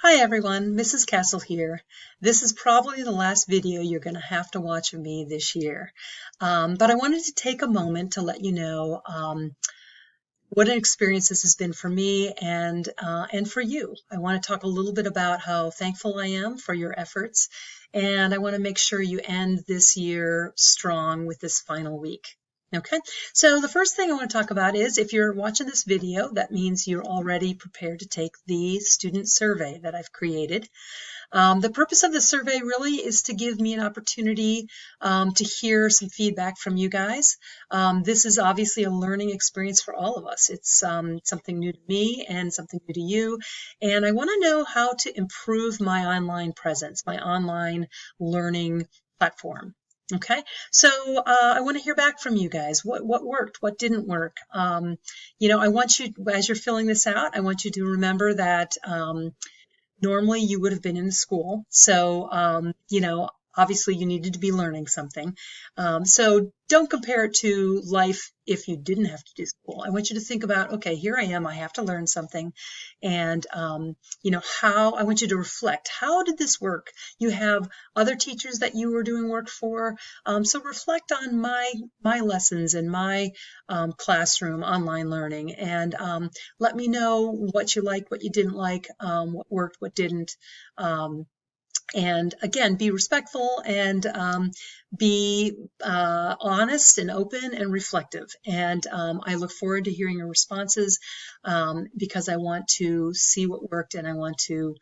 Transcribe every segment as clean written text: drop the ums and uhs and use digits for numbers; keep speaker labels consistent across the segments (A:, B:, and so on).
A: Hi everyone, Mrs. Castle here. This is probably the last video you're going to have to watch of me this year. But I wanted to take a moment to let you know what an experience this has been for me and for you. I want to talk a little bit about how thankful I am for your efforts, and I want to make sure you end this year strong with this final week. Okay, so the first thing I want to talk about is if you're watching this video, that means you're already prepared to take the student survey that I've created. The purpose of the survey really is to give me an opportunity to hear some feedback from you guys. This is obviously a learning experience for all of us. It's something new to me and something new to you. And I want to know how to improve my online presence, my online learning platform. Okay, so I want to hear back from you guys. What worked? What didn't work? I want you, as you're filling this out, I want you to remember that normally you would have been in school. So, obviously you needed to be learning something. So don't compare it to life if you didn't have to do school. I want you to think about, okay, here I am, I have to learn something. And, how I want you to reflect. How did this work? You have other teachers that you were doing work for. So reflect on my lessons and my classroom online learning, and let me know what you liked, what you didn't like, what worked, what didn't. And again, be respectful and be honest and open and reflective. And I look forward to hearing your responses because I want to see what worked, and I want to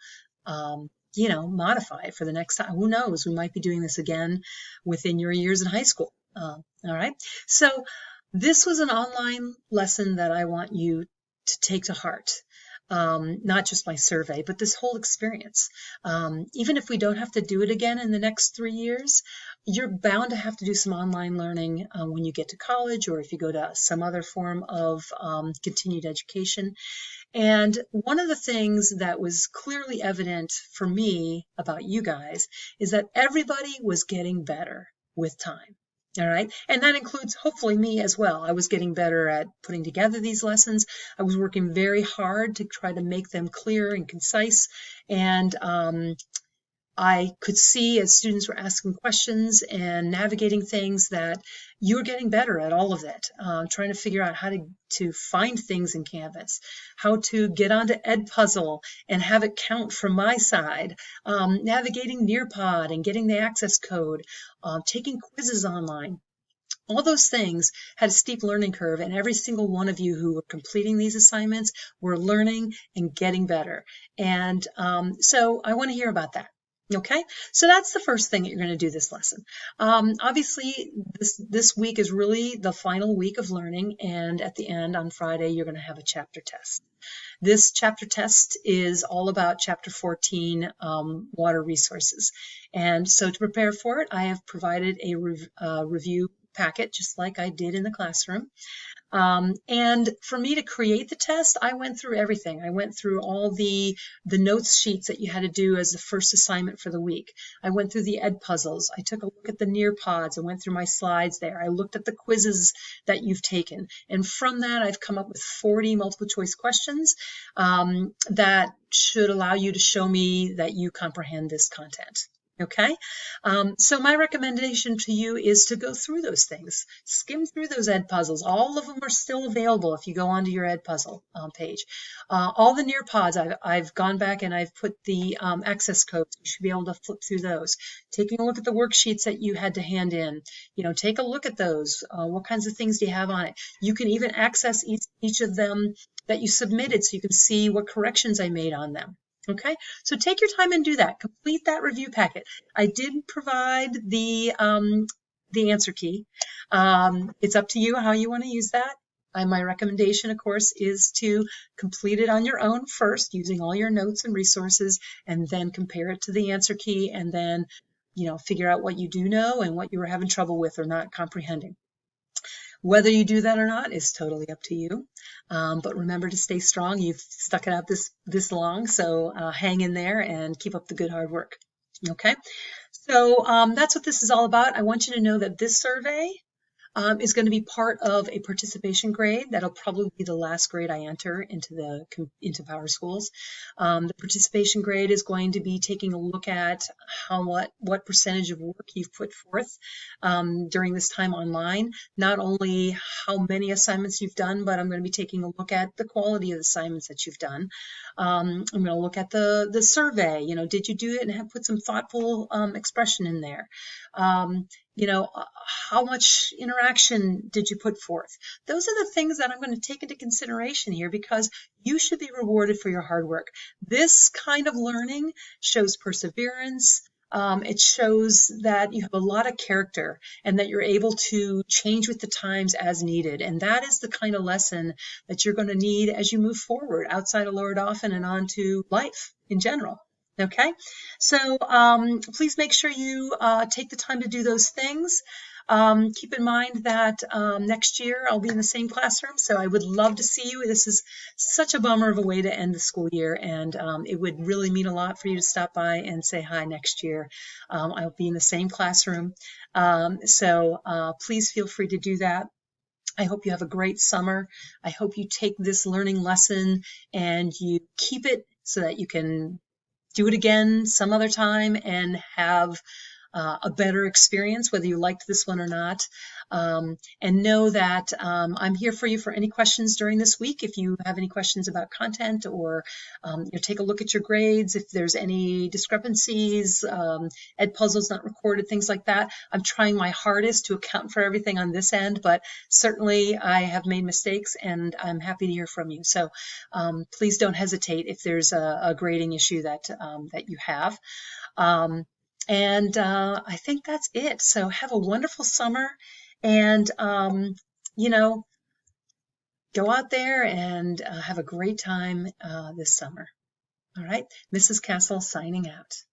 A: modify for the next time. Who knows? We might be doing this again within your years in high school. All right. So this was an online lesson that I want you to take to heart. Not just my survey, but this whole experience. Even if we don't have to do it again in the next 3 years, you're bound to have to do some online learning when you get to college, or if you go to some other form of continued education. And one of the things that was clearly evident for me about you guys is that everybody was getting better with time. All right. And that includes hopefully me as well. I was getting better at putting together these lessons. I was working very hard to try to make them clear and concise. And I could see as students were asking questions and navigating things that you were getting better at all of it, trying to figure out how to find things in Canvas, how to get onto Edpuzzle and have it count from my side, navigating Nearpod and getting the access code, taking quizzes online. All those things had a steep learning curve, and every single one of you who were completing these assignments were learning and getting better. And so I want to hear about that. Okay, so that's the first thing that you're going to do this lesson. Obviously, this week is really the final week of learning, and at the end on Friday, you're going to have a chapter test. This chapter test is all about Chapter 14, Water Resources. And so to prepare for it, I have provided a review packet, just like I did in the classroom. And for me to create the test, I went through everything. I went through all the notes sheets that you had to do as the first assignment for the week. I went through the Edpuzzles. I took a look at the Nearpods and went through my slides there. I looked at the quizzes that you've taken. And from that, I've come up with 40 multiple choice questions that should allow you to show me that you comprehend this content. Okay, so my recommendation to you is to go through those things, skim through those Edpuzzles. All of them are still available if you go onto your Edpuzzle page. All the Nearpods, I've gone back and I've put the access codes. You should be able to flip through those. Taking a look at the worksheets that you had to hand in, take a look at those. What kinds of things do you have on it? You can even access each of them that you submitted so you can see what corrections I made on them. Okay, so take your time and do that. Complete that review packet. I did provide the answer key. It's up to you how you want to use that. My recommendation, of course, is to complete it on your own first, using all your notes and resources, and then compare it to the answer key, and then, figure out what you do know and what you were having trouble with or not comprehending. Whether you do that or not is totally up to you. But remember to stay strong. You've stuck it out this long, so hang in there and keep up the good hard work. Okay, so that's what this is all about. I want you to know that this survey is going to be part of a participation grade. That'll probably be the last grade I enter into PowerSchools. The participation grade is going to be taking a look at what percentage of work you've put forth during this time online. Not only how many assignments you've done, but I'm going to be taking a look at the quality of the assignments that you've done. I'm going to look at the survey. Did you do it and have put some thoughtful expression in there? How much interaction did you put forth? Those are the things that I'm going to take into consideration here, because you should be rewarded for your hard work. This kind of learning shows perseverance. It shows that you have a lot of character and that you're able to change with the times as needed. And that is the kind of lesson that you're going to need as you move forward outside of Lower Dauphin and on to life in general. Okay, so please make sure you take the time to do those things. Keep in mind that next year I'll be in the same classroom, so I would love to see you. This is such a bummer of a way to end the school year, and it would really mean a lot for you to stop by and say hi next year. I'll be in the same classroom, so please feel free to do that. I hope you have a great summer. I hope you take this learning lesson and you keep it so that you can do it again some other time and have a better experience, whether you liked this one or not. And know that I'm here for you for any questions during this week. If you have any questions about content, or take a look at your grades, if there's any discrepancies, Edpuzzle's not recorded, things like that. I'm trying my hardest to account for everything on this end, but certainly I have made mistakes, and I'm happy to hear from you. So please don't hesitate if there's a grading issue that you have. And I think that's it. So have a wonderful summer, and go out there and have a great time this summer. All right, Mrs. Castle signing out.